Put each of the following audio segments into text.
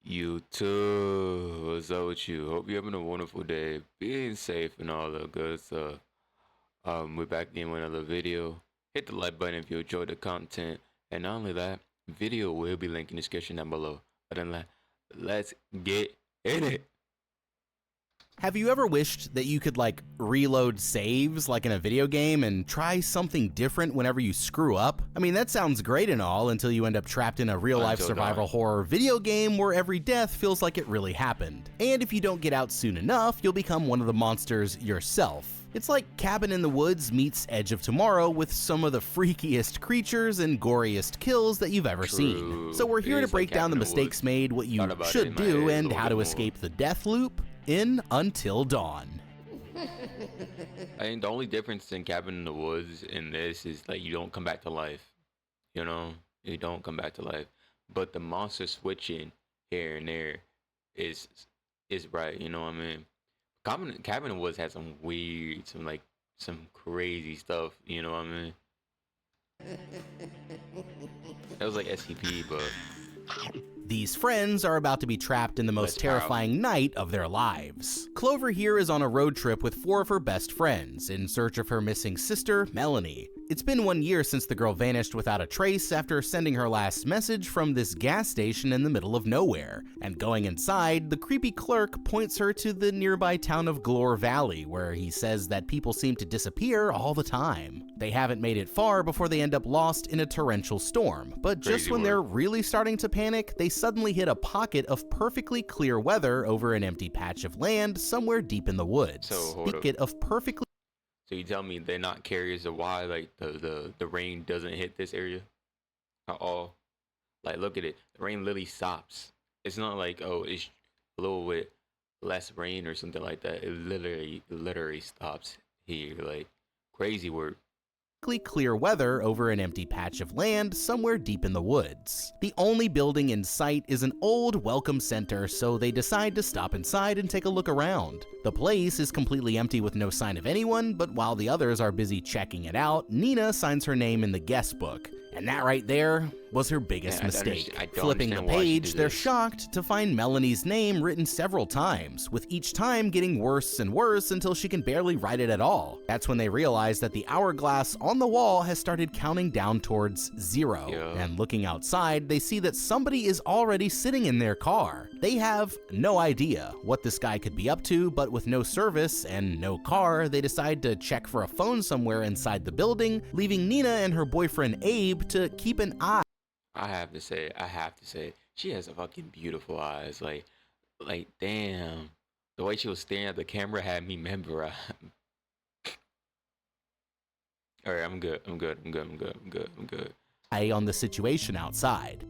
You too. What's up with you? Hope you're having a wonderful day, being safe and all the good stuff. We're back again with another video. Hit the like button if you enjoyed the content, and not only that, video will be linked in the description down below. Other than that, let's get in it. Have you ever wished that you could reload saves like in a video game and try something different whenever you screw up? I mean, that sounds great and all until you end up trapped in a real-life survival horror video game where every death feels like it really happened. And if you don't get out soon enough, you'll become one of the monsters yourself. It's like Cabin in the Woods meets Edge of Tomorrow with some of the freakiest creatures and goriest kills that you've ever seen. So we're here to break down the mistakes made, what you should do, and how to escape the death loop in Until Dawn. I think the only difference in Cabin in the Woods in this is like you don't come back to life. You know, you don't come back to life. But the monster switching here and there is right. You know what I mean? Cabin in the Woods had some weird, some crazy stuff. You know what I mean? That was like SCP, but. These friends are about to be trapped in the most terrifying night of their lives. Clover here is on a road trip with 4 of her best friends in search of her missing sister, Melanie. It's been 1 year since the girl vanished without a trace after sending her last message from this gas station in the middle of nowhere. And going inside, the creepy clerk points her to the nearby town of Glore Valley, where he says that people seem to disappear all the time. They haven't made it far before they end up lost in a torrential storm, but just when they're really starting to panic, they suddenly hit a pocket of perfectly clear weather over an empty patch of land somewhere deep in the woods. So you tell me they're not curious of why like the rain doesn't hit this area at all? Like look at it. The rain literally stops. It's not like, oh, it's a little bit less rain or something like that. It literally stops here. Like crazy work. Clear weather over an empty patch of land somewhere deep in the woods. The only building in sight is an old welcome center, so they decide to stop inside and take a look around. The place is completely empty with no sign of anyone, but while the others are busy checking it out, Nina signs her name in the guest book. And that right there was her biggest mistake. Flipping the page, they're shocked to find Melanie's name written several times, with each time getting worse and worse until she can barely write it at all. That's when they realize that the hourglass on the wall has started counting down towards 0. And looking outside, they see that somebody is already sitting in their car. They have no idea what this guy could be up to, but with no service and no car, they decide to check for a phone somewhere inside the building, leaving Nina and her boyfriend Abe to keep an eye. I have to say, she has a fucking beautiful eyes. Like damn, the way she was staring at the camera had me memorized. All right, I'm good. On the situation outside.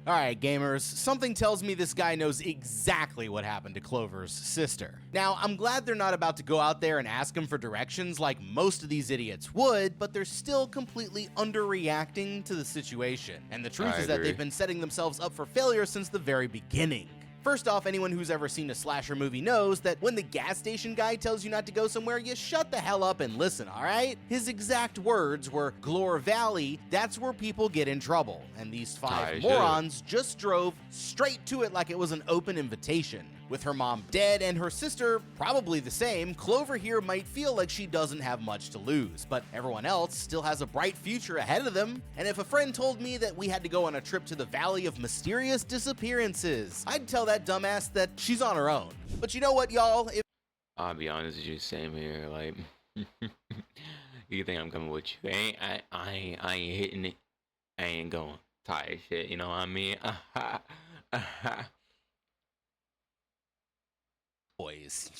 Alright gamers, something tells me this guy knows exactly what happened to Clover's sister. Now, I'm glad they're not about to go out there and ask him for directions like most of these idiots would, but they're still completely underreacting to the situation. And the truth is that they've been setting themselves up for failure since the very beginning. First off, anyone who's ever seen a slasher movie knows that when the gas station guy tells you not to go somewhere, you shut the hell up and listen, alright? His exact words were, Glore Valley, that's where people get in trouble. And these 5 morons just drove straight to it like it was an open invitation. With her mom dead and her sister probably the same, Clover here might feel like she doesn't have much to lose, but everyone else still has a bright future ahead of them. And if a friend told me that we had to go on a trip to the Valley of Mysterious Disappearances, I'd tell that dumbass that she's on her own. But you know what, y'all? I'll be honest with you, same here. Like, you think I'm coming with you? I ain't hitting it. I ain't going. Tired shit, you know what I mean?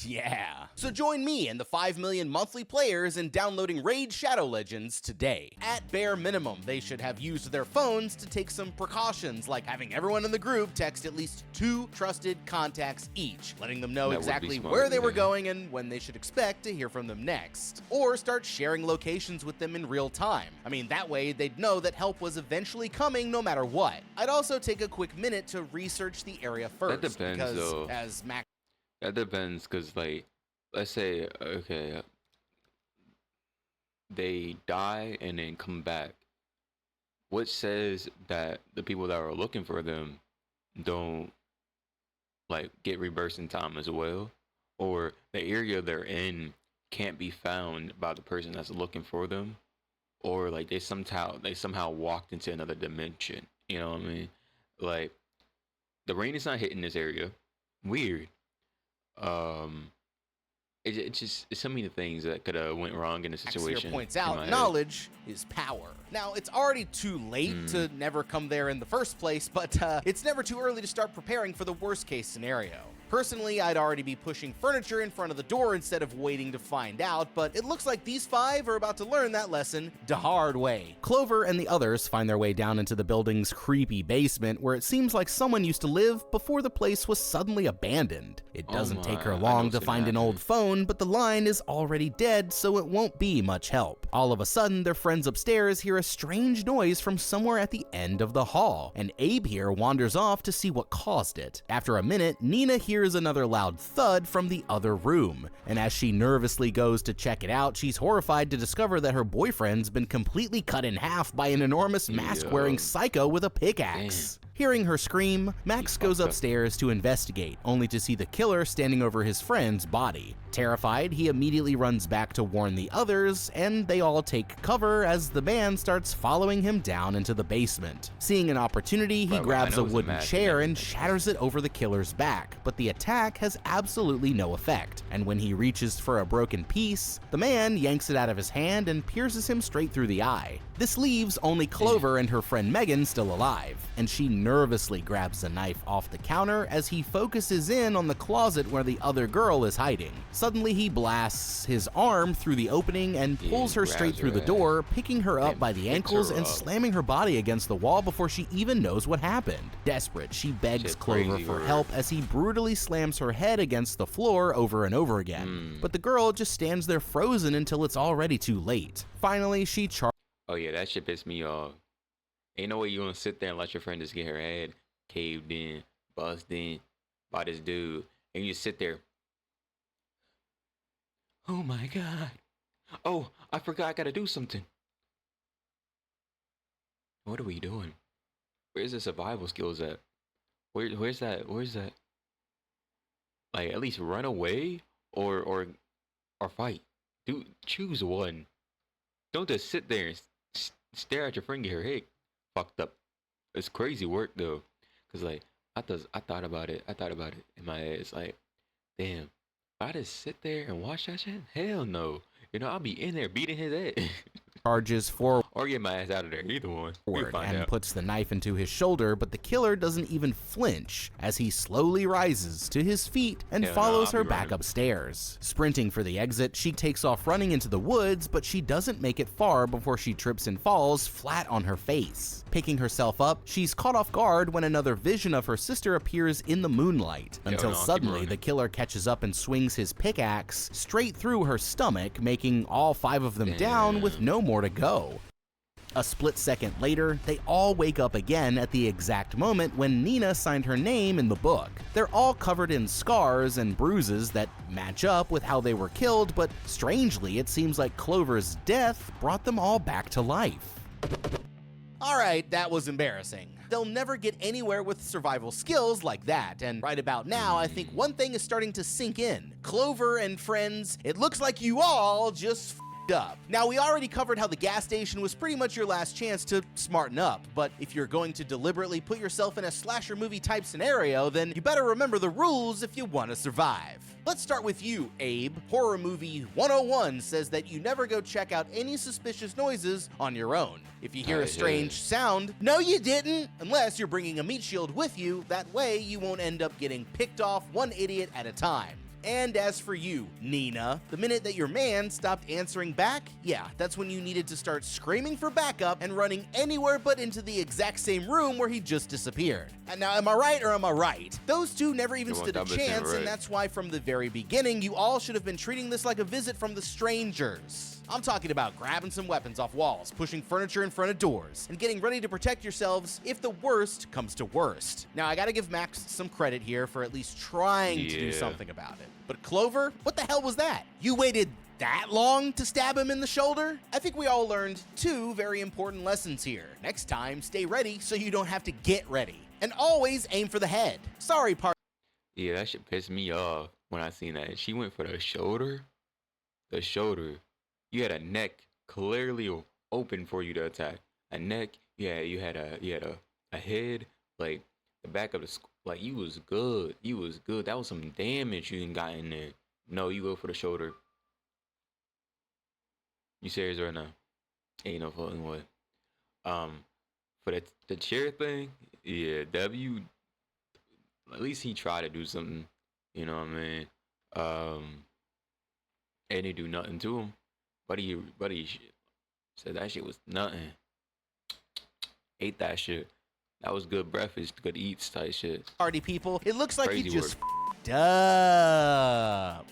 Yeah. So join me and the 5 million monthly players in downloading Raid Shadow Legends today. At bare minimum, they should have used their phones to take some precautions, like having everyone in the group text at least 2 trusted contacts each, letting them know exactly where they were going and when they should expect to hear from them next. Or start sharing locations with them in real time. I mean, that way they'd know that help was eventually coming no matter what. I'd also take a quick minute to research the area first. That depends, because though. as Mac That depends, cause like, let's say, okay, they die and then come back. What says that the people that are looking for them don't like get reversed in time as well, or the area they're in can't be found by the person that's looking for them, or like they somehow walked into another dimension. You know what I mean? Like the rain is not hitting this area. Weird. Um, it's so many things that could have went wrong in the situation. Axir points in my out, head. knowledge is power. Now, it's already too late to never come there in the first place, but it's never too early to start preparing for the worst case scenario. Personally, I'd already be pushing furniture in front of the door instead of waiting to find out, but it looks like these 5 are about to learn that lesson the hard way. Clover and the others find their way down into the building's creepy basement, where it seems like someone used to live before the place was suddenly abandoned. It doesn't take her long to find an old phone, but the line is already dead, so it won't be much help. All of a sudden, their friends upstairs hear a strange noise from somewhere at the end of the hall, and Abe here wanders off to see what caused it. After a minute, Nina hears another loud thud from the other room, and as she nervously goes to check it out, she's horrified to discover that her boyfriend's been completely cut in half by an enormous mask-wearing psycho with a pickaxe. Hearing her scream, Max goes upstairs to investigate, only to see the killer standing over his friend's body. Terrified, he immediately runs back to warn the others, and they all take cover as the man starts following him down into the basement. Seeing an opportunity, he grabs a wooden chair and shatters it over the killer's back, but the attack has absolutely no effect, and when he reaches for a broken piece, the man yanks it out of his hand and pierces him straight through the eye. This leaves only Clover and her friend Megan still alive, and she nervously grabs the knife off the counter as he focuses in on the closet where the other girl is hiding. Suddenly, he blasts his arm through the opening and pulls her straight through the door, picking her up by the ankles and slamming her body against the wall before she even knows what happened. Desperate, she begs Clover for help as he brutally slams her head against the floor over and over again. But the girl just stands there frozen until it's already too late. Finally, she Oh yeah, that shit pissed me off. Ain't no way you gonna sit there and let your friend just get her head caved in, buzzed in by this dude, and you just sit there. Oh my god. Oh, I forgot I gotta do something. What are we doing? Where's the survival skills at? Where's that? Like, at least run away or fight. Dude, choose one. Don't just sit there and stare at your friend get her head fucked up. It's crazy work though, cause like I thought about it in my head. It's like, damn, if I just sit there and watch that shit, hell no. You know, I'll be in there beating his head. Charges forward or get my ass out of there, either one. We'll find and out. puts the knife into his shoulder, but the killer doesn't even flinch as he slowly rises to his feet and follows her back upstairs. Sprinting for the exit, she takes off running into the woods, but she doesn't make it far before she trips and falls flat on her face. Picking herself up, she's caught off guard when another vision of her sister appears in the moonlight, until suddenly the killer catches up and swings his pickaxe straight through her stomach, making all 5 of them down with no more to go. A split second later, they all wake up again at the exact moment when Nina signed her name in the book. They're all covered in scars and bruises that match up with how they were killed, but strangely, it seems like Clover's death brought them all back to life. Alright, that was embarrassing. They'll never get anywhere with survival skills like that, and right about now, I think one thing is starting to sink in. Clover and friends, it looks like you all just up. Now, we already covered how the gas station was pretty much your last chance to smarten up, but if you're going to deliberately put yourself in a slasher movie type scenario, then you better remember the rules if you want to survive. Let's start with you, Abe. Horror Movie 101 says that you never go check out any suspicious noises on your own. If you hear a strange sound, no you didn't, unless you're bringing a meat shield with you. That way you won't end up getting picked off one idiot at a time. And as for you, Nina, the minute that your man stopped answering back, yeah, that's when you needed to start screaming for backup and running anywhere but into the exact same room where he just disappeared. And now, am I right or am I right? Those two never even stood a chance, and that's why from the very beginning, you all should have been treating this like a visit from the strangers. I'm talking about grabbing some weapons off walls, pushing furniture in front of doors, and getting ready to protect yourselves if the worst comes to worst. Now, I gotta give Max some credit here for at least trying to do something about it. But Clover, what the hell was that? You waited that long to stab him in the shoulder? I think we all learned 2 very important lessons here. Next time, stay ready so you don't have to get ready. And always aim for the head. Sorry, Yeah, that shit pissed me off when I seen that. She went for the shoulder. The shoulder. You had a neck clearly open for you to attack. A neck. Yeah, you had a head. Like the back of the like you was good. You was good. That was some damage you didn't got in there. No, you go for the shoulder. You serious right now? Ain't no fucking way. For the chair thing, yeah, W. At least he tried to do something. You know what I mean? And he do nothing to him. Buddy said that shit was nothing. Ate that shit. That was good breakfast, good eats type shit. Party people, it looks like Crazy he just f***ed up.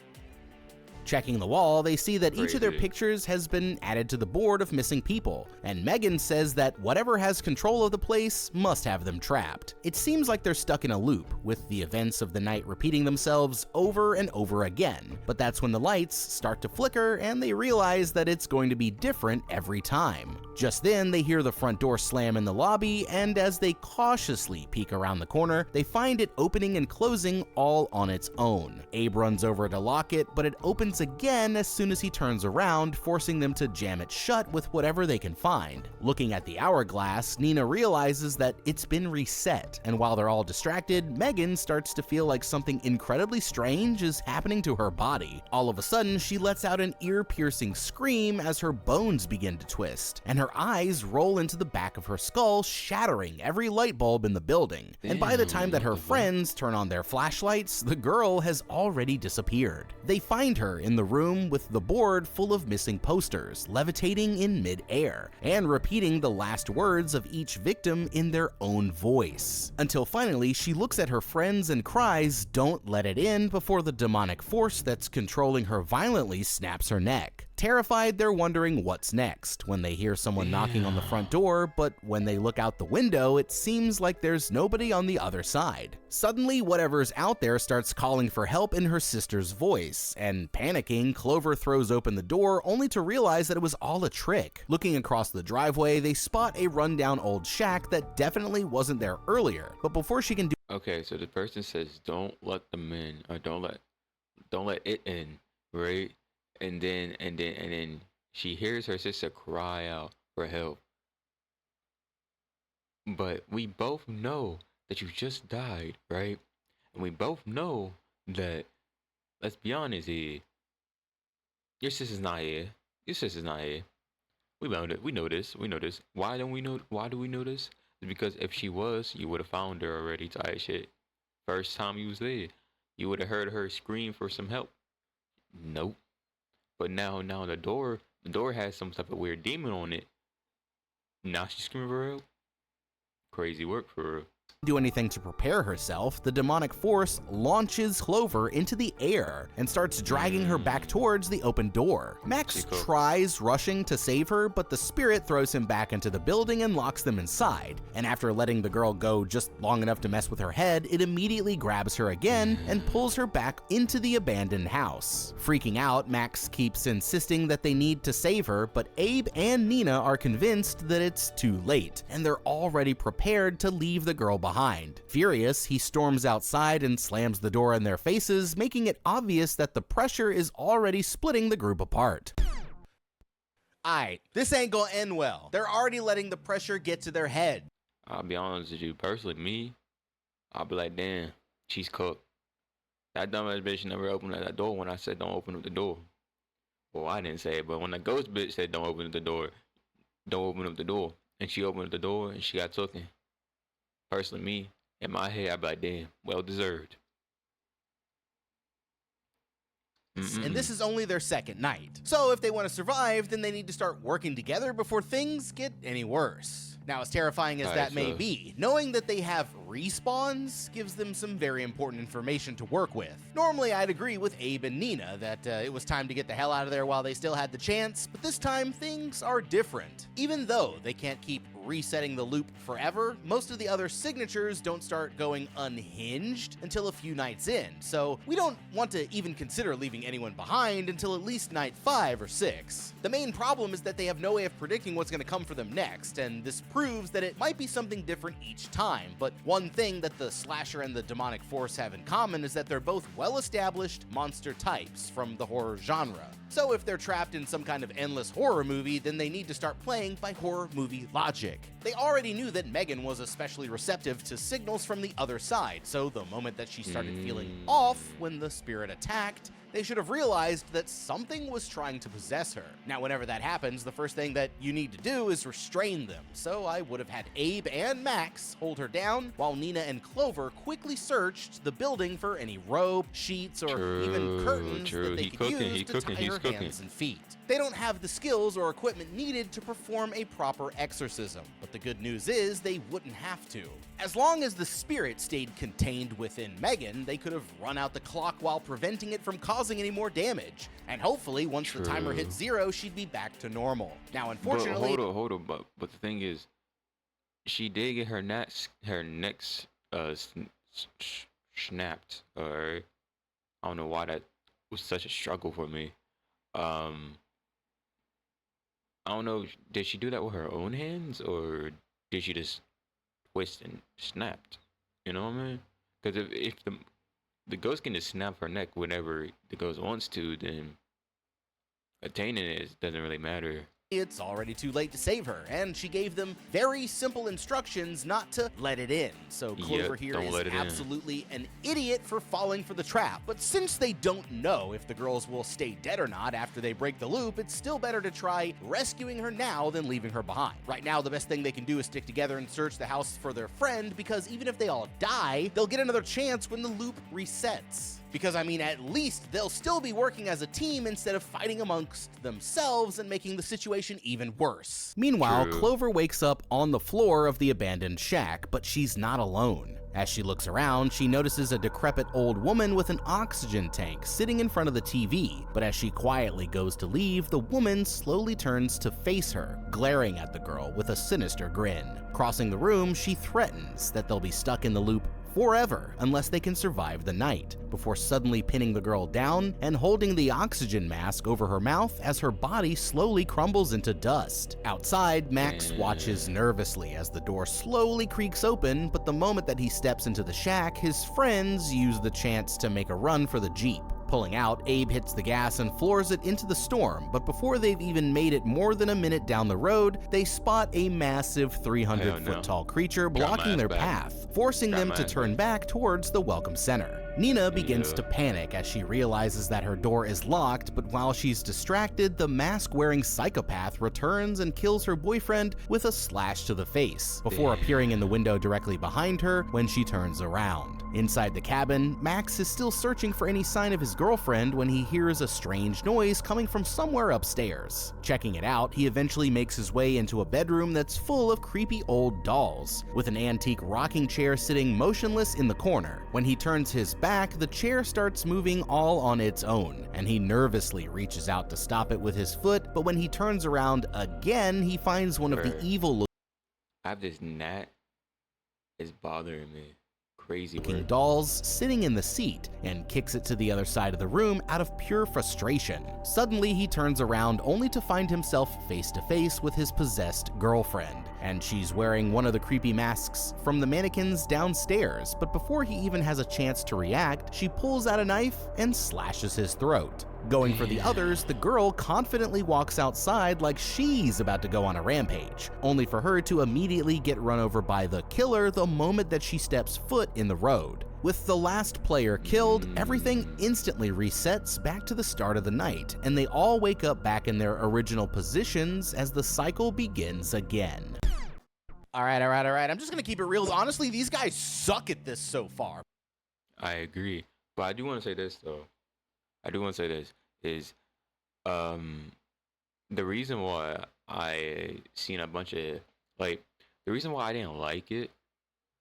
Checking the wall, they see that each of their Crazy. pictures has been added to the board of missing people, and Megan says that whatever has control of the place must have them trapped. It seems like they're stuck in a loop, with the events of the night repeating themselves over and over again, but that's when the lights start to flicker and they realize that it's going to be different every time. Just then, they hear the front door slam in the lobby, and as they cautiously peek around the corner, they find it opening and closing all on its own. Abe runs over to lock it, but it opens again as soon as he turns around, forcing them to jam it shut with whatever they can find. Looking at the hourglass, Nina realizes that it's been reset, and while they're all distracted, Megan starts to feel like something incredibly strange is happening to her body. All of a sudden, she lets out an ear-piercing scream as her bones begin to twist, and her eyes roll into the back of her skull, shattering every light bulb in the building. And by the time that her friends turn on their flashlights, the girl has already disappeared. They find her in the room with the board full of missing posters, levitating in mid-air, and repeating the last words of each victim in their own voice. Until finally, she looks at her friends and cries, "Don't let it in," before the demonic force that's controlling her violently snaps her neck. Terrified, they're wondering what's next when they hear someone knocking on the front door, but when they look out the window, it seems like there's nobody on the other side. Suddenly, whatever's out there starts calling for help in her sister's voice, and panicking, Clover throws open the door only to realize that it was all a trick. Looking across the driveway, they spot a rundown old shack that definitely wasn't there earlier, but before she can do Okay, so the person says, "Don't let them in," or don't let it in," right? And then she hears her sister cry out for help. But we both know that you just died, right? And we both know that, let's be honest here, your sister's not here. Your sister's not here. We know it. We know this. We know this. Why do we know this? It's because if she was, you would have found her already type shit. First time you was there, you would have heard her scream for some help. Nope. But now the door has some type of weird demon on it. Now she's screaming for help. Crazy work for her. do anything to prepare herself, the demonic force launches Clover into the air and starts dragging her back towards the open door. Max tries rushing to save her, but the spirit throws him back into the building and locks them inside. And after letting the girl go just long enough to mess with her head, it immediately grabs her again and pulls her back into the abandoned house. Freaking out, Max keeps insisting that they need to save her, but Abe and Nina are convinced that it's too late, and they're already prepared to leave the girl behind. Furious, he storms outside and slams the door in their faces, making it obvious that the pressure is already splitting the group apart. Aight, this ain't gonna end well. They're already letting the pressure get to their head. I'll be honest with you, personally, I'll be like, damn, she's cooked. That dumbass bitch never opened that door when I said don't open up the door. Well, I didn't say it, but when the ghost bitch said don't open up the door, don't open up the door, and she opened up the door and she got taken. Personally, me, in my head, I'd be like, damn, well deserved. And this is only their second night. So if they want to survive, then they need to start working together before things get any worse. Now, as terrifying as that may be, knowing that they have respawns gives them some very important information to work with. Normally, I'd agree with Abe and Nina that it was time to get the hell out of there while they still had the chance, but this time things are different. Even though they can't keep resetting the loop forever, most of the other signatures don't start going unhinged until a few nights in, so we don't want to even consider leaving anyone behind until at least night 5 or 6. The main problem is that they have no way of predicting what's going to come for them next, and this proves that it might be something different each time. But one thing that the slasher and the demonic force have in common is that they're both well-established monster types from the horror genre. So if they're trapped in some kind of endless horror movie, then they need to start playing by horror movie logic. They already knew that Megan was especially receptive to signals from the other side, so the moment that she started feeling off when the spirit attacked, they should have realized that something was trying to possess her. Now, whenever that happens, the first thing that you need to do is restrain them. So I would have had Abe and Max hold her down, while Nina and Clover quickly searched the building for any rope, sheets, or even curtains that they could use to tie her hands and feet. They don't have the skills or equipment needed to perform a proper exorcism, but the good news is they wouldn't have to. As long as the spirit stayed contained within Megan, they could have run out the clock while preventing it from causing any more damage. And hopefully, once the timer hit 0, she'd be back to normal. Now, unfortunately... But hold on, but the thing is, she did get her neck snapped, or I don't know why that was such a struggle for me. I don't know, did she do that with her own hands, or did she just twist and snapped? You know what I mean? Because if the ghost can just snap her neck whenever the ghost wants to, then attaining it doesn't really matter. It's already too late to save her, and she gave them very simple instructions not to let it in. So Clover here is absolutely an idiot for falling for the trap. But since they don't know if the girls will stay dead or not after they break the loop, it's still better to try rescuing her now than leaving her behind. Right now, the best thing they can do is stick together and search the house for their friend, because even if they all die, they'll get another chance when the loop resets. Because, I mean, at least they'll still be working as a team instead of fighting amongst themselves and making the situation even worse. Meanwhile, Clover wakes up on the floor of the abandoned shack, but she's not alone. As she looks around, she notices a decrepit old woman with an oxygen tank sitting in front of the TV, but as she quietly goes to leave, the woman slowly turns to face her, glaring at the girl with a sinister grin. Crossing the room, she threatens that they'll be stuck in the loop forever unless they can survive the night, before suddenly pinning the girl down and holding the oxygen mask over her mouth as her body slowly crumbles into dust. Outside, Max watches nervously as the door slowly creaks open, but the moment that he steps into the shack, his friends use the chance to make a run for the Jeep. Pulling out, Abe hits the gas and floors it into the storm, but before they've even made it more than a minute down the road, they spot a massive 300-foot-tall creature blocking their path, forcing them to turn back towards the welcome center. Nina begins to panic as she realizes that her door is locked, but while she's distracted, the mask-wearing psychopath returns and kills her boyfriend with a slash to the face, before appearing in the window directly behind her when she turns around. Inside the cabin, Max is still searching for any sign of his girlfriend when he hears a strange noise coming from somewhere upstairs. Checking it out, he eventually makes his way into a bedroom that's full of creepy old dolls, with an antique rocking chair sitting motionless in the corner. When he turns his back, the chair starts moving all on its own, and he nervously reaches out to stop it with his foot, but when he turns around again, he finds one of the evil I have this gnat. It's bothering me. Crazy dolls sitting in the seat and kicks it to the other side of the room out of pure frustration. Suddenly, he turns around only to find himself face to face with his possessed girlfriend, and she's wearing one of the creepy masks from the mannequins downstairs, but before he even has a chance to react, she pulls out a knife and slashes his throat. Going for the others, the girl confidently walks outside like she's about to go on a rampage, only for her to immediately get run over by the killer the moment that she steps foot in the road. With the last player killed, everything instantly resets back to the start of the night, and they all wake up back in their original positions as the cycle begins again. All right. I'm just gonna keep it real. Honestly, these guys suck at this so far. I agree, but I do want to say this though. Is the reason why I seen a bunch of the reason why I didn't like it,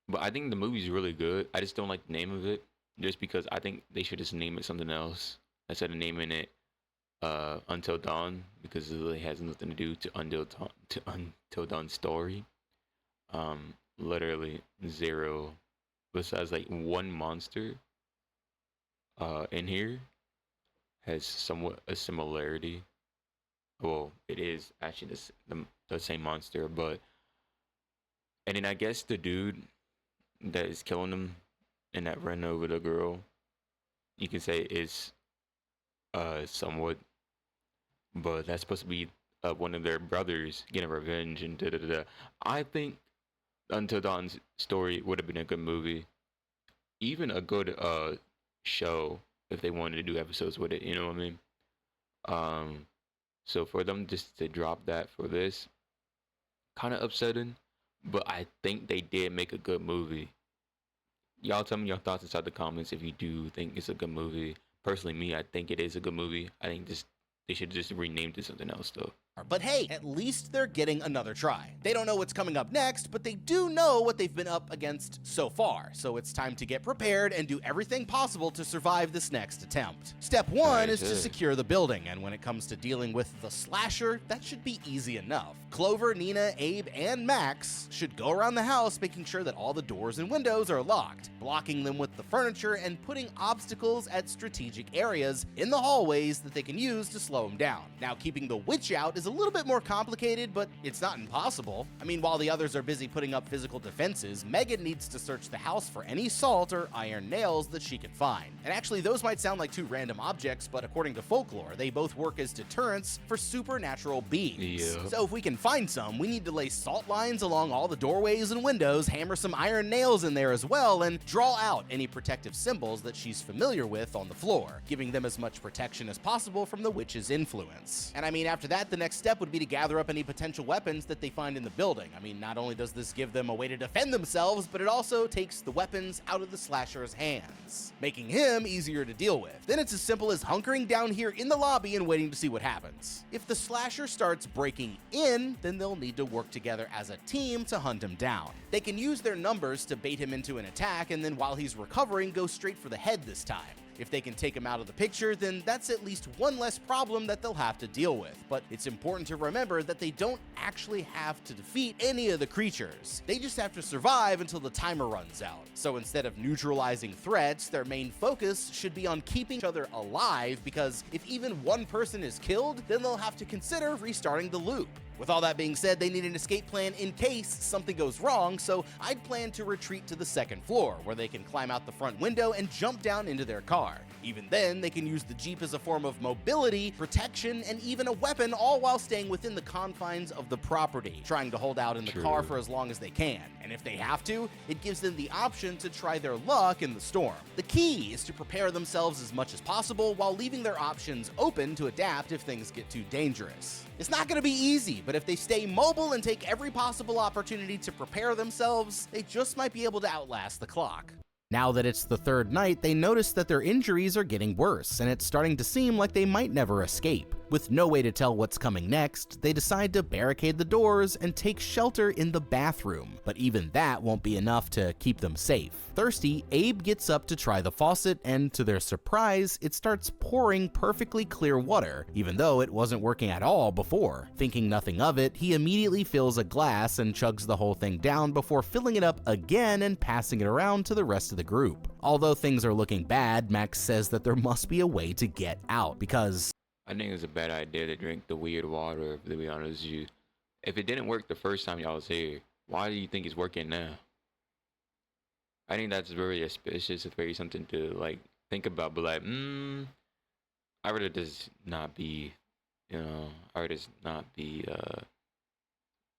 but I think the movie's really good. I just don't like the name of it, just because I think they should just name it something else instead of naming it Until Dawn, because it really has nothing to do to Until Dawn's story. Literally zero. Besides like one monster in here has somewhat a similarity. Well, it is actually the same monster, but and then I guess the dude that is killing them and that ran over the girl, you can say is somewhat, but that's supposed to be one of their brothers getting revenge and da da da. I think Until Dawn's story would have been a good movie, even a good show if they wanted to do episodes with it. You know what I mean? So for them just to drop that for this, kind of upsetting. But I think they did make a good movie. Y'all tell me your thoughts inside the comments if you do think it's a good movie. Personally, me, I think it is a good movie. I think they should just rename it something else though. But hey, at least they're getting another try. They don't know what's coming up next, but they do know what they've been up against so far, so it's time to get prepared and do everything possible to survive this next attempt. Step one is to secure the building, and when it comes to dealing with the slasher, that should be easy enough. Clover, Nina, Abe, and Max should go around the house making sure that all the doors and windows are locked, blocking them with the furniture, and putting obstacles at strategic areas in the hallways that they can use to slow them down. Now, keeping the witch out is a little bit more complicated, but it's not impossible. I mean, while the others are busy putting up physical defenses, Megan needs to search the house for any salt or iron nails that she can find. And actually, those might sound like two random objects, but according to folklore, they both work as deterrents for supernatural beings. Yeah. So if we can find some, we need to lay salt lines along all the doorways and windows, hammer some iron nails in there as well, and draw out any protective symbols that she's familiar with on the floor, giving them as much protection as possible from the witch's influence. And I mean, after that, the next step would be to gather up any potential weapons that they find in the building. I mean, not only does this give them a way to defend themselves, but it also takes the weapons out of the slasher's hands, making him easier to deal with. Then it's as simple as hunkering down here in the lobby and waiting to see what happens. If the slasher starts breaking in, then they'll need to work together as a team to hunt him down. They can use their numbers to bait him into an attack, and then while he's recovering, go straight for the head this time. If they can take him out of the picture, then that's at least one less problem that they'll have to deal with. But it's important to remember that they don't actually have to defeat any of the creatures. They just have to survive until the timer runs out. So instead of neutralizing threats, their main focus should be on keeping each other alive, because if even one person is killed, then they'll have to consider restarting the loop. With all that being said, they need an escape plan in case something goes wrong, so I'd plan to retreat to the second floor, where they can climb out the front window and jump down into their car. Even then, they can use the Jeep as a form of mobility, protection, and even a weapon, all while staying within the confines of the property, trying to hold out in the car for as long as they can. And if they have to, it gives them the option to try their luck in the storm. The key is to prepare themselves as much as possible while leaving their options open to adapt if things get too dangerous. It's not going to be easy, but if they stay mobile and take every possible opportunity to prepare themselves, they just might be able to outlast the clock. Now that it's the third night, they notice that their injuries are getting worse, and it's starting to seem like they might never escape. With no way to tell what's coming next, they decide to barricade the doors and take shelter in the bathroom, but even that won't be enough to keep them safe. Thirsty, Abe gets up to try the faucet, and to their surprise, it starts pouring perfectly clear water, even though it wasn't working at all before. Thinking nothing of it, he immediately fills a glass and chugs the whole thing down before filling it up again and passing it around to the rest of the group. Although things are looking bad, Max says that there must be a way to get out, because I think it's a bad idea to drink the weird water, to be honest with you. If it didn't work the first time y'all was here, why do you think it's working now? I think that's very suspicious. It's very something to like think about, but like, I rather just not be, I rather just not be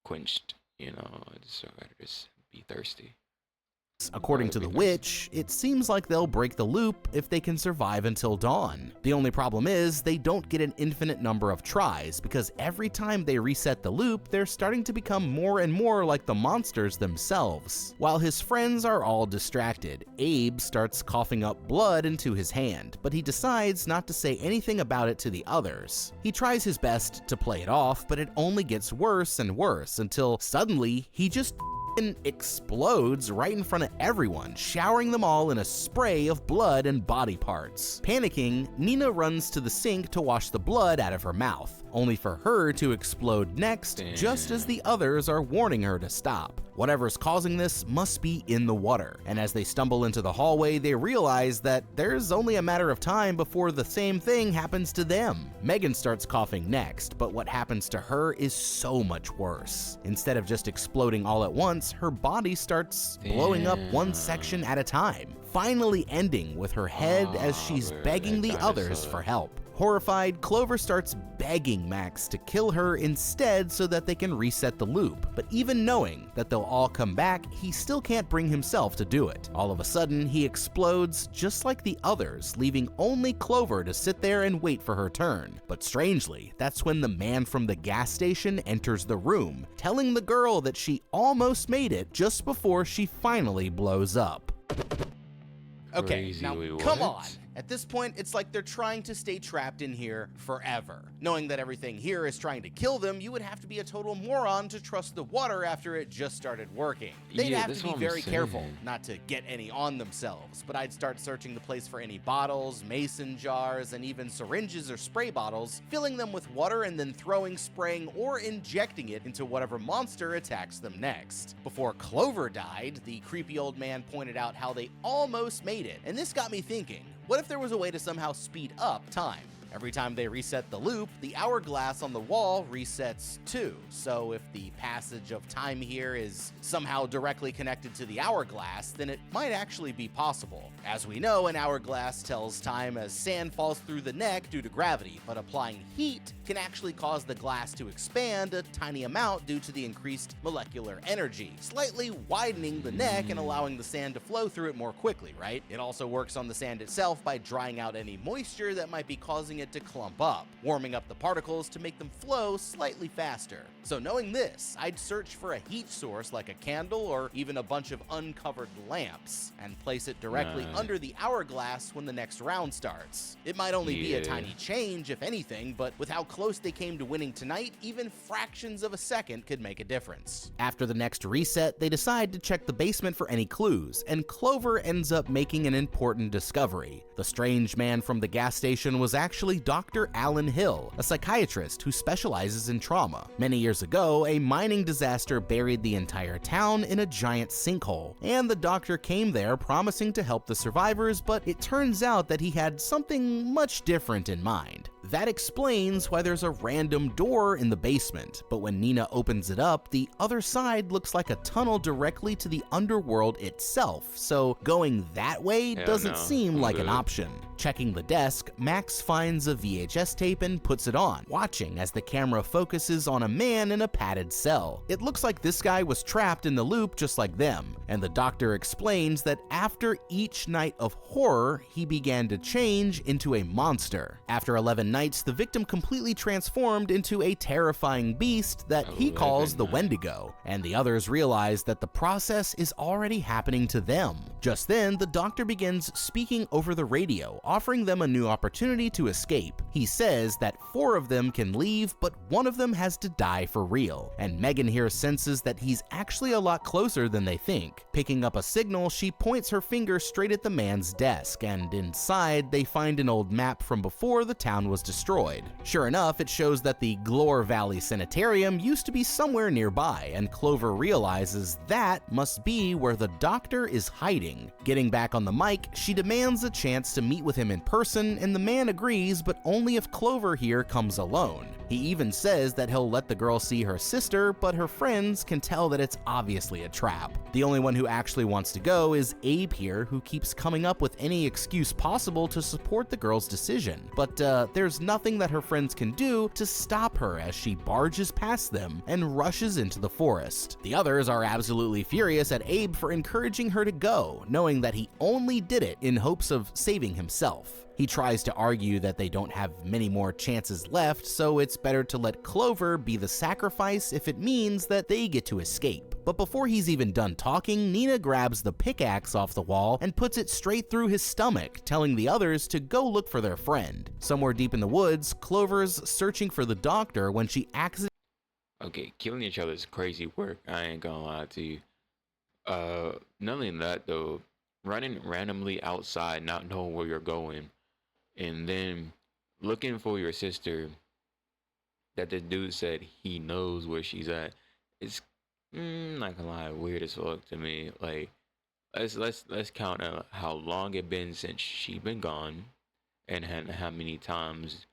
quenched, I'd rather just be thirsty. According to the witch, it seems like they'll break the loop if they can survive until dawn. The only problem is they don't get an infinite number of tries, because every time they reset the loop, they're starting to become more and more like the monsters themselves. While his friends are all distracted, Abe starts coughing up blood into his hand, but he decides not to say anything about it to the others. He tries his best to play it off, but it only gets worse and worse until suddenly he just explodes right in front of everyone, showering them all in a spray of blood and body parts. Panicking, Nina runs to the sink to wash the blood out of her mouth, only for her to explode next just as the others are warning her to stop. Whatever's causing this must be in the water, and as they stumble into the hallway, they realize that there's only a matter of time before the same thing happens to them. Megan starts coughing next, but what happens to her is so much worse. Instead of just exploding all at once, her body starts blowing up one section at a time, finally ending with her head as she's begging the others for help. Horrified, Clover starts begging Max to kill her instead so that they can reset the loop, but even knowing that they'll all come back, he still can't bring himself to do it. All of a sudden, he explodes just like the others, leaving only Clover to sit there and wait for her turn. But strangely, that's when the man from the gas station enters the room, telling the girl that she almost made it just before she finally blows up. Okay, Crazy, now wait, come what? on. At this point, it's like they're trying to stay trapped in here forever. Knowing that everything here is trying to kill them, you would have to be a total moron to trust the water after it just started working. They'd Yeah, have that's to be what I'm very careful saying. not to get any on themselves, but I'd start searching the place for any bottles, mason jars, and even syringes or spray bottles, filling them with water and then throwing, spraying, or injecting it into whatever monster attacks them next. Before Clover died, the creepy old man pointed out how they almost made it, and this got me thinking, what if there was a way to somehow speed up time? Every time they reset the loop, the hourglass on the wall resets too. So if the passage of time here is somehow directly connected to the hourglass, then it might actually be possible. As we know, an hourglass tells time as sand falls through the neck due to gravity, but applying heat can actually cause the glass to expand a tiny amount due to the increased molecular energy, slightly widening the neck and allowing the sand to flow through it more quickly, right? It also works on the sand itself by drying out any moisture that might be causing it to clump up, warming up the particles to make them flow slightly faster. So knowing this, I'd search for a heat source like a candle or even a bunch of uncovered lamps and place it directly under the hourglass when the next round starts. It might only be a tiny change, if anything, but with how close they came to winning tonight, even fractions of a second could make a difference. After the next reset, they decide to check the basement for any clues, and Clover ends up making an important discovery. The strange man from the gas station was actually Dr. Alan Hill, a psychiatrist who specializes in trauma. Many years ago, a mining disaster buried the entire town in a giant sinkhole, and the doctor came there promising to help the survivors, but it turns out that he had something much different in mind. That explains why there's a random door in the basement, but when Nina opens it up, the other side looks like a tunnel directly to the underworld itself, so going that way doesn't seem like an option. Checking the desk, Max finds a VHS tape and puts it on, watching as the camera focuses on a man in a padded cell. It looks like this guy was trapped in the loop just like them, and the doctor explains that after each night of horror, he began to change into a monster. After 11 nights, the victim completely transformed into a terrifying beast that he calls the Wendigo, and the others realize that the process is already happening to them. Just then, the doctor begins speaking over the radio, offering them a new opportunity to escape. He says that 4 of them can leave, but one of them has to die for real, and Megan here senses that he's actually a lot closer than they think. Picking up a signal, she points her finger straight at the man's desk, and inside they find an old map from before the town was destroyed. Sure enough, it shows that the Glore Valley Sanitarium used to be somewhere nearby, and Clover realizes that must be where the doctor is hiding. Getting back on the mic, she demands a chance to meet with him in person, and the man agrees, but only if Clover here comes alone. He even says that he'll let the girl see her sister, but her friends can tell that it's obviously a trap. The only one who actually wants to go is Abe here, who keeps coming up with any excuse possible to support the girl's decision. But there's nothing that her friends can do to stop her as she barges past them and rushes into the forest. The others are absolutely furious at Abe for encouraging her to go, knowing that he only did it in hopes of saving himself. He tries to argue that they don't have many more chances left, so it's better to let Clover be the sacrifice if it means that they get to escape. But before he's even done talking, Nina grabs the pickaxe off the wall and puts it straight through his stomach, telling the others to go look for their friend. Somewhere deep in the woods, Clover's searching for the doctor when she accidentally... Okay, killing each other is crazy work. I ain't gonna lie to you. Not only that though, running randomly outside, not knowing where you're going, and then looking for your sister that the dude said he knows where she's at, it's not gonna lie, weird as fuck to me. Like, let's count out how long it been since she been gone, and how many times,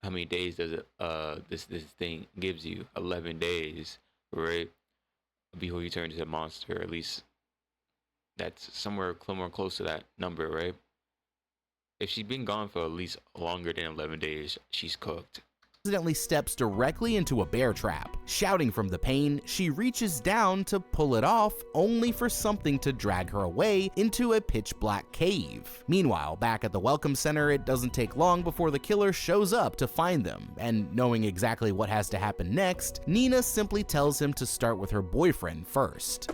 how many days does it this thing gives you? 11 days, right? Before you turn into a monster. At least that's somewhere more close to that number, right? If she's been gone for at least longer than 11 days, she's cooked. Accidentally steps directly into a bear trap. Shouting from the pain, she reaches down to pull it off, only for something to drag her away into a pitch-black cave. Meanwhile, back at the Welcome Center, it doesn't take long before the killer shows up to find them, and knowing exactly what has to happen next, Nina simply tells him to start with her boyfriend first.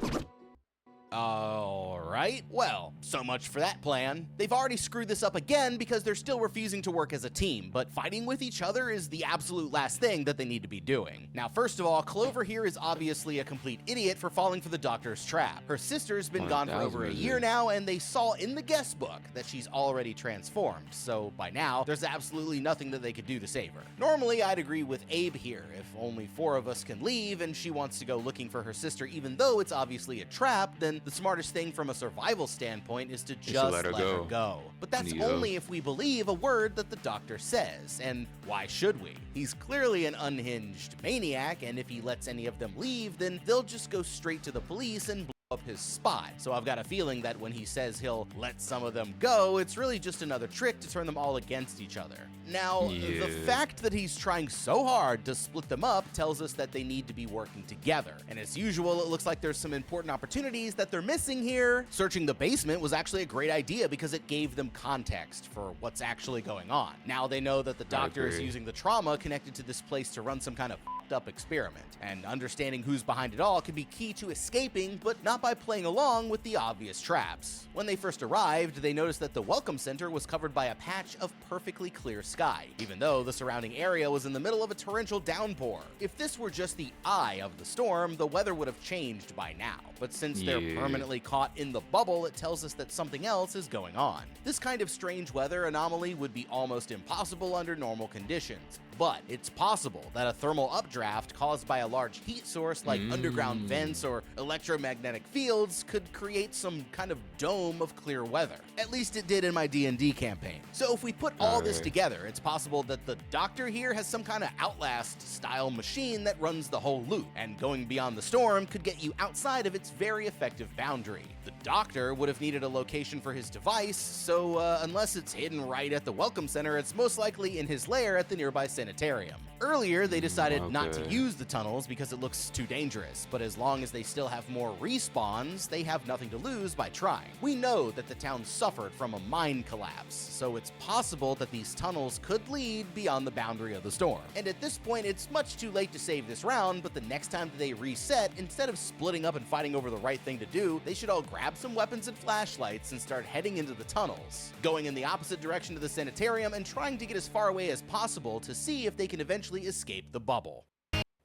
Alright, well, so much for that plan. They've already screwed this up again because they're still refusing to work as a team, but fighting with each other is the absolute last thing that they need to be doing. Now, first of all, Clover here is obviously a complete idiot for falling for the doctor's trap. Her sister's been gone for over a year now, and they saw in the guest book that she's already transformed, so by now, there's absolutely nothing that they could do to save her. Normally, I'd agree with Abe here. If only 4 of us can leave and she wants to go looking for her sister even though it's obviously a trap, then the smartest thing from a survival standpoint is to just let her go. But that's only if we believe a word that the doctor says, and why should we? He's clearly an unhinged maniac, and if he lets any of them leave, then they'll just go straight to the police and blow up his spot. So I've got a feeling that when he says he'll let some of them go, it's really just another trick to turn them all against each other. Now, the fact that he's trying so hard to split them up tells us that they need to be working together. And as usual, it looks like there's some important opportunities that they're missing here. Searching the basement was actually a great idea because it gave them context for what's actually going on. Now they know that the doctor is using the trauma connected to this place to run some kind of up experiment, and understanding who's behind it all can be key to escaping, but not by playing along with the obvious traps. When they first arrived, they noticed that the Welcome Center was covered by a patch of perfectly clear sky, even though the surrounding area was in the middle of a torrential downpour. If this were just the eye of the storm, the weather would have changed by now, but since they're permanently caught in the bubble, it tells us that something else is going on. This kind of strange weather anomaly would be almost impossible under normal conditions, but it's possible that a thermal updraft caused by a large heat source like underground vents or electromagnetic fields could create some kind of dome of clear weather. At least it did in my D&D campaign. So if we put all this together, it's possible that the doctor here has some kind of Outlast-style machine that runs the whole loop, and going beyond the storm could get you outside of its very effective boundary. The doctor would have needed a location for his device, so unless it's hidden right at the Welcome Center, it's most likely in his lair at the nearby sanitarium. Earlier, they decided not to use the tunnels because it looks too dangerous, but as long as they still have more respawns, they have nothing to lose by trying. We know that the town suffered from a mine collapse, so it's possible that these tunnels could lead beyond the boundary of the storm. And at this point, it's much too late to save this round, but the next time that they reset, instead of splitting up and fighting over the right thing to do, they should all grab some weapons and flashlights and start heading into the tunnels, going in the opposite direction to the sanitarium and trying to get as far away as possible to see if they can eventually escape the bubble.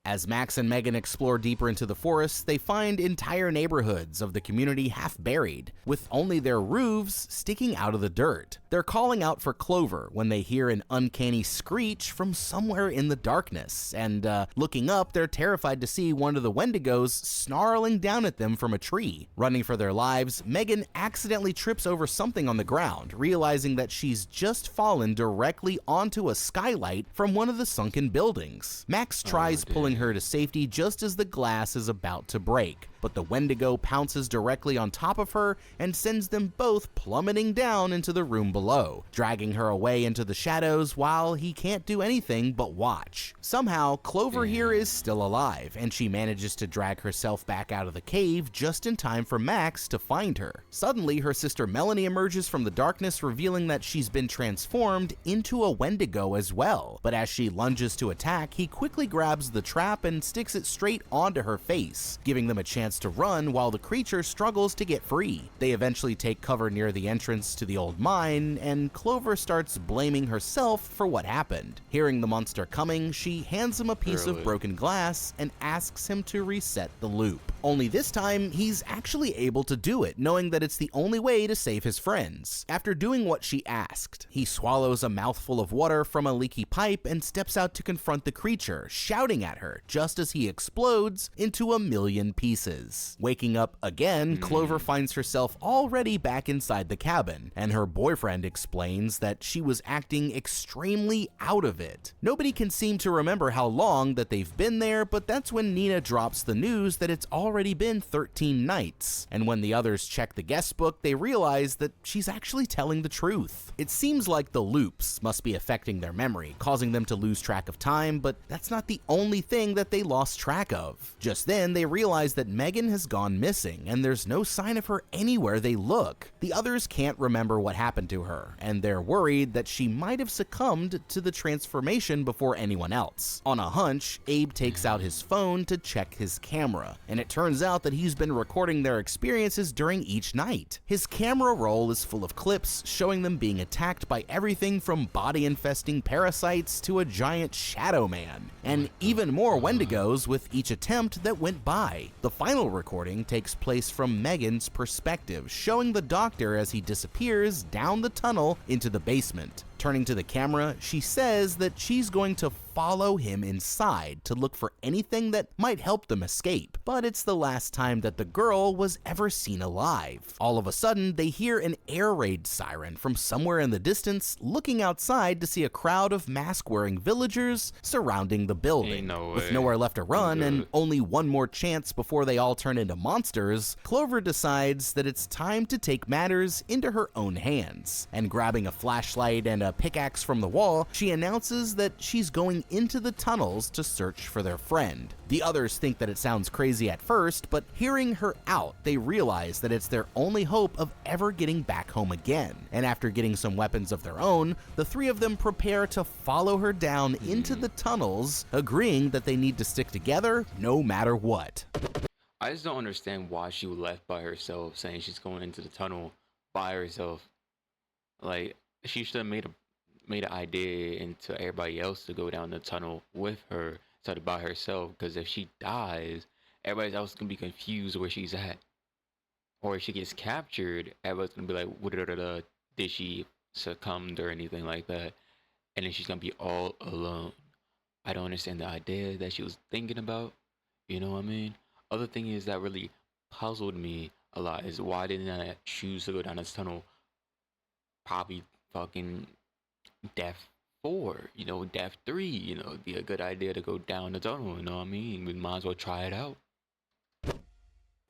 As Max and Megan explore deeper into the forest, they find entire neighborhoods of the community half buried, with only their roofs sticking out of the dirt. They're calling out for Clover when they hear an uncanny screech from somewhere in the darkness, and looking up, they're terrified to see one of the Wendigos snarling down at them from a tree. Running for their lives, Megan accidentally trips over something on the ground, realizing that she's just fallen directly onto a skylight from one of the sunken buildings. Max tries pulling her to safety just as the glass is about to break, but the Wendigo pounces directly on top of her and sends them both plummeting down into the room below, dragging her away into the shadows while he can't do anything but watch. Somehow, Clover here is still alive, and she manages to drag herself back out of the cave just in time for Max to find her. Suddenly, her sister Melanie emerges from the darkness, revealing that she's been transformed into a Wendigo as well, but as she lunges to attack, he quickly grabs the trap and sticks it straight onto her face, giving them a chance to run while the creature struggles to get free. They eventually take cover near the entrance to the old mine, and Clover starts blaming herself for what happened. Hearing the monster coming, she hands him a piece of broken glass and asks him to reset the loop. Only this time, he's actually able to do it, knowing that it's the only way to save his friends. After doing what she asked, he swallows a mouthful of water from a leaky pipe and steps out to confront the creature, shouting at her just as he explodes into a million pieces. Waking up again, Clover finds herself already back inside the cabin, and her boyfriend explains that she was acting extremely out of it. Nobody can seem to remember how long that they've been there, but that's when Nina drops the news that it's already been 13 nights, and when the others check the guest book, they realize that she's actually telling the truth. It seems like the loops must be affecting their memory, causing them to lose track of time, but that's not the only thing that they lost track of. Just then, they realize that Megan has gone missing, and there's no sign of her anywhere they look. The others can't remember what happened to her, and they're worried that she might have succumbed to the transformation before anyone else. On a hunch, Abe takes out his phone to check his camera, and it turns out that he's been recording their experiences during each night. His camera roll is full of clips showing them being attacked by everything from body-infesting parasites to a giant shadow man, and even more Wendigos with each attempt that went by. The final recording takes place from Megan's perspective, showing the doctor as he disappears down the tunnel into the basement. Turning to the camera, she says that she's going to follow him inside to look for anything that might help them escape, but it's the last time that the girl was ever seen alive. All of a sudden, they hear an air raid siren from somewhere in the distance, looking outside to see a crowd of mask-wearing villagers surrounding the building. With nowhere left to run and only one more chance before they all turn into monsters, Clover decides that it's time to take matters into her own hands, and grabbing a flashlight and a pickaxe from the wall, she announces that she's going into the tunnels to search for their friend. The others think that it sounds crazy at first, but hearing her out, they realize that it's their only hope of ever getting back home again. And after getting some weapons of their own, the three of them prepare to follow her down into the tunnels, agreeing that they need to stick together no matter what. I just don't understand why she was left by herself, saying she's going into the tunnel by herself. Like, she should have made an idea into everybody else to go down the tunnel with her instead of by herself, because if she dies, everybody else gonna be confused where she's at. Or if she gets captured, everybody's gonna be like, what did she succumb or anything like that? And then she's gonna be all alone. I don't understand the idea that she was thinking about. You know what I mean? Other thing is that really puzzled me a lot is why didn't I choose to go down this tunnel? Probably fucking Death 4, Death 3, it'd be a good idea to go down the tunnel, you know what I mean? We might as well try it out.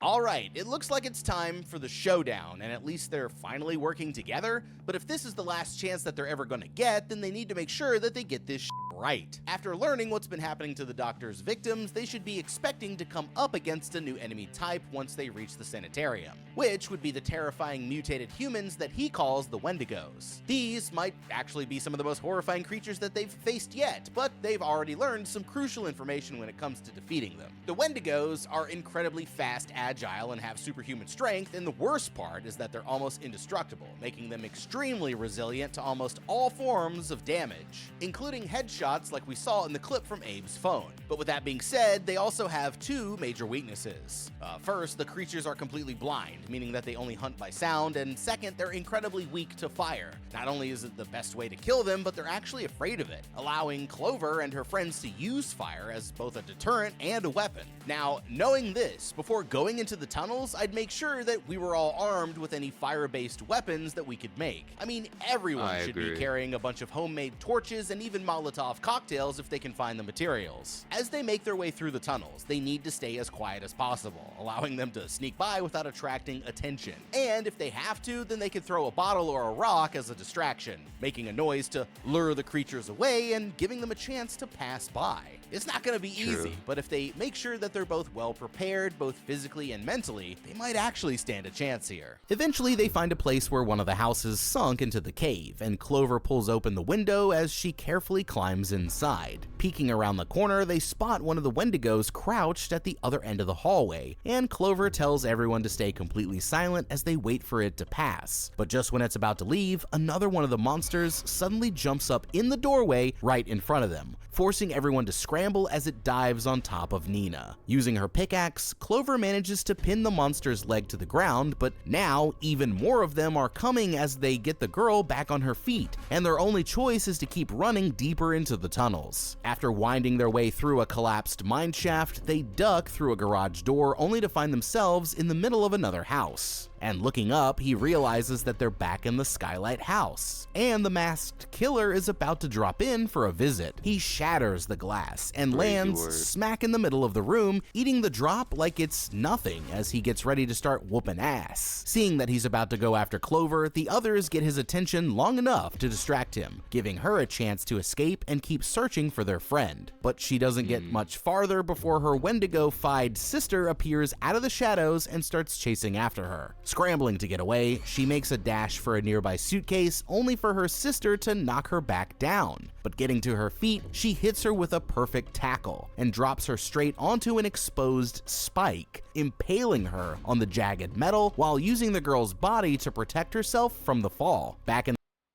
Alright, it looks like it's time for the showdown, and at least they're finally working together, but if this is the last chance that they're ever gonna get, then they need to make sure that they get this right. After learning what's been happening to the Doctor's victims, they should be expecting to come up against a new enemy type once they reach the sanitarium, which would be the terrifying mutated humans that he calls the Wendigos. These might actually be some of the most horrifying creatures that they've faced yet, but they've already learned some crucial information when it comes to defeating them. The Wendigos are incredibly fast, agile, and have superhuman strength, and the worst part is that they're almost indestructible, making them extremely resilient to almost all forms of damage, including headshots like we saw in the clip from Abe's phone. But with that being said, they also have two major weaknesses. First, the creatures are completely blind, meaning that they only hunt by sound, and second, they're incredibly weak to fire. Not only is it the best way to kill them, but they're actually afraid of it, allowing Clover and her friends to use fire as both a deterrent and a weapon. Now, knowing this, before going into the tunnels, I'd make sure that we were all armed with any fire-based weapons that we could make. I mean, everyone should be carrying a bunch of homemade torches and even Molotov cocktails if they can find the materials. As they make their way through the tunnels, they need to stay as quiet as possible, allowing them to sneak by without attracting attention. And if they have to, then they can throw a bottle or a rock as a distraction, making a noise to lure the creatures away and giving them a chance to pass by. It's not going to be easy, but if they make sure that they're both well prepared, both physically and mentally, they might actually stand a chance here. Eventually, they find a place where one of the houses sunk into the cave, and Clover pulls open the window as she carefully climbs inside. Peeking around the corner, they spot one of the Wendigos crouched at the other end of the hallway, and Clover tells everyone to stay completely silent as they wait for it to pass. But just when it's about to leave, another one of the monsters suddenly jumps up in the doorway right in front of them, forcing everyone to scramble as it dives on top of Nina. Using her pickaxe, Clover manages to pin the monster's leg to the ground, but now even more of them are coming as they get the girl back on her feet, and their only choice is to keep running deeper into the tunnels. After winding their way through a collapsed mine shaft, they duck through a garage door only to find themselves in the middle of another house. And looking up, he realizes that they're back in the Skylight house, and the masked killer is about to drop in for a visit. He shatters the glass and lands smack in the middle of the room, eating the drop like it's nothing as he gets ready to start whooping ass. Seeing that he's about to go after Clover, the others get his attention long enough to distract him, giving her a chance to escape and keep searching for their friend. But she doesn't get much farther before her Wendigo-fied sister appears out of the shadows and starts chasing after her. Scrambling to get away, she makes a dash for a nearby suitcase, only for her sister to knock her back down. But getting to her feet, she hits her with a perfect tackle and drops her straight onto an exposed spike, impaling her on the jagged metal while using the girl's body to protect herself from the fall.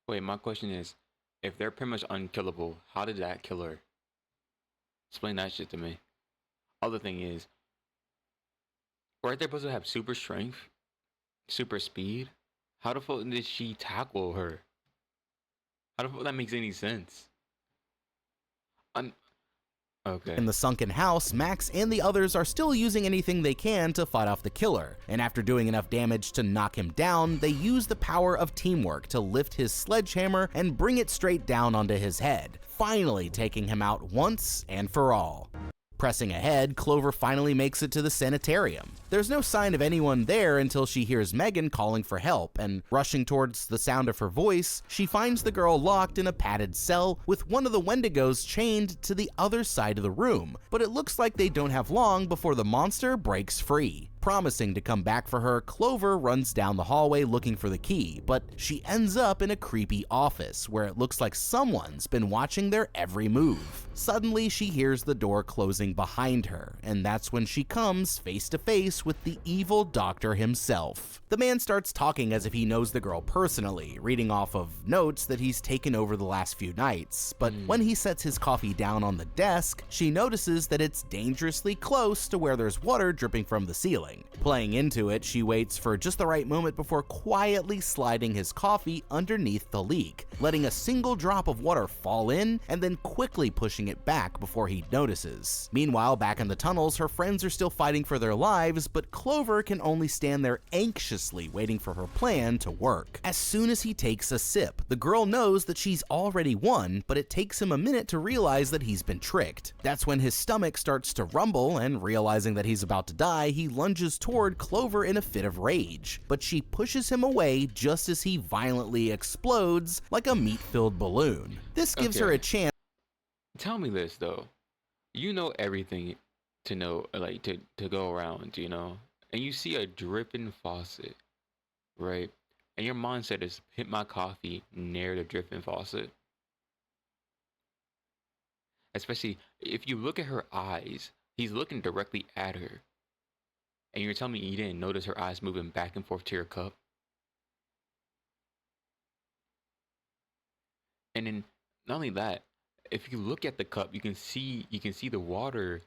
Wait, my question is, if they're pretty much unkillable, how did that kill her? Explain that shit to me. Other thing is, weren't they supposed to have super strength? Super speed? How the fuck did she tackle her? How the fuck that makes any sense? Okay. In the sunken house, Max and the others are still using anything they can to fight off the killer, and after doing enough damage to knock him down, they use the power of teamwork to lift his sledgehammer and bring it straight down onto his head, finally taking him out once and for all. Pressing ahead, Clover finally makes it to the sanitarium. There's no sign of anyone there until she hears Megan calling for help, and rushing towards the sound of her voice, she finds the girl locked in a padded cell with one of the Wendigos chained to the other side of the room, but it looks like they don't have long before the monster breaks free. Promising to come back for her, Clover runs down the hallway looking for the key, but she ends up in a creepy office where it looks like someone's been watching their every move. Suddenly, she hears the door closing behind her, and that's when she comes face to face with the evil doctor himself. The man starts talking as if he knows the girl personally, reading off of notes that he's taken over the last few nights, but when he sets his coffee down on the desk, she notices that it's dangerously close to where there's water dripping from the ceiling. Playing into it, she waits for just the right moment before quietly sliding his coffee underneath the leak, letting a single drop of water fall in and then quickly pushing it back before he notices. Meanwhile, back in the tunnels, her friends are still fighting for their lives, but Clover can only stand there anxiously waiting for her plan to work. As soon as he takes a sip, the girl knows that she's already won, but it takes him a minute to realize that he's been tricked. That's when his stomach starts to rumble, and realizing that he's about to die, he lunges toward Clover in a fit of rage, but she pushes him away just as he violently explodes like a meat-filled balloon. This gives her a chance. Tell me this though. You know everything to know, like to go around, you know, and you see a dripping faucet, right? And your mindset is hit my coffee near the dripping faucet. Especially if you look at her eyes, he's looking directly at her. And you're telling me you didn't notice her eyes moving back and forth to your cup? And then not only that, if you look at the cup, you can see the water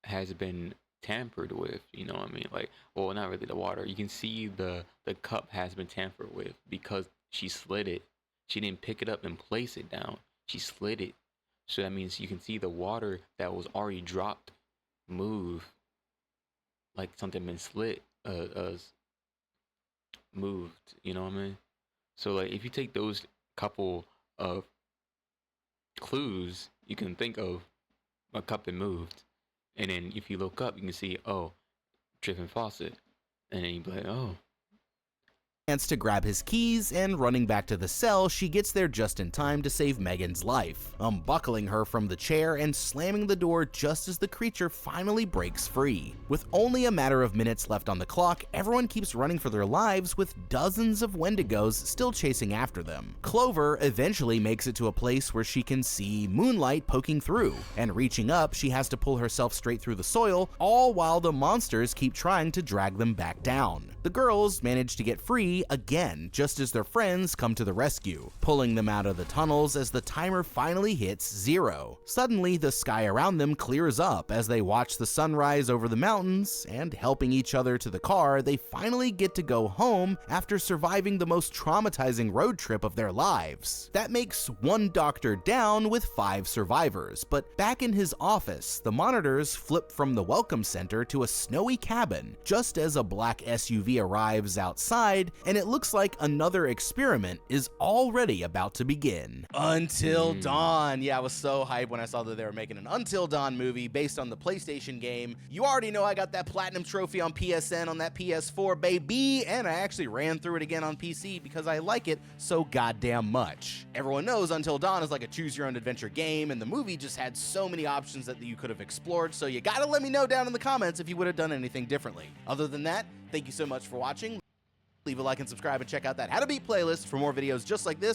has been tampered with, you know what I mean? Like, well, not really the water. You can see the cup has been tampered with because she slid it. She didn't pick it up and place it down. She slid it. So that means you can see the water that was already dropped move like something been slit, moved, you know what I mean? So like if you take those couple of clues, you can think of a cup that moved. And then if you look up, you can see, oh, dripping faucet. And then you be like, oh. To grab his keys, and running back to the cell, she gets there just in time to save Megan's life, unbuckling her from the chair and slamming the door just as the creature finally breaks free. With only a matter of minutes left on the clock, everyone keeps running for their lives with dozens of Wendigos still chasing after them. Clover eventually makes it to a place where she can see moonlight poking through, and reaching up, she has to pull herself straight through the soil, all while the monsters keep trying to drag them back down. The girls manage to get free free again just as their friends come to the rescue, pulling them out of the tunnels as the timer finally hits 0. Suddenly, the sky around them clears up as they watch the sunrise over the mountains, and helping each other to the car, they finally get to go home after surviving the most traumatizing road trip of their lives. That makes 1 doctor down with 5 survivors, but back in his office, the monitors flip from the welcome center to a snowy cabin just as a black SUV arrives outside, and it looks like another experiment is already about to begin. Until Dawn. Yeah, I was so hyped when I saw that they were making an Until Dawn movie based on the PlayStation game. You already know I got that platinum trophy on PSN on that PS4, baby, and I actually ran through it again on PC because I like it so goddamn much. Everyone knows Until Dawn is like a choose-your-own-adventure game, and the movie just had so many options that you could have explored, so you gotta let me know down in the comments if you would have done anything differently. Other than that, thank you so much for watching. Leave a like and subscribe and check out that How to Beat playlist for more videos just like this.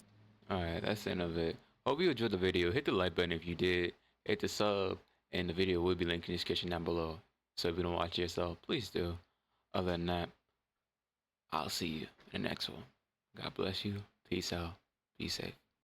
Alright, that's the end of it. Hope you enjoyed the video. Hit the like button if you did. Hit the sub, and the video will be linked in the description down below. So if you don't watch it yourself, please do. Other than that, I'll see you in the next one. God bless you. Peace out. Be safe.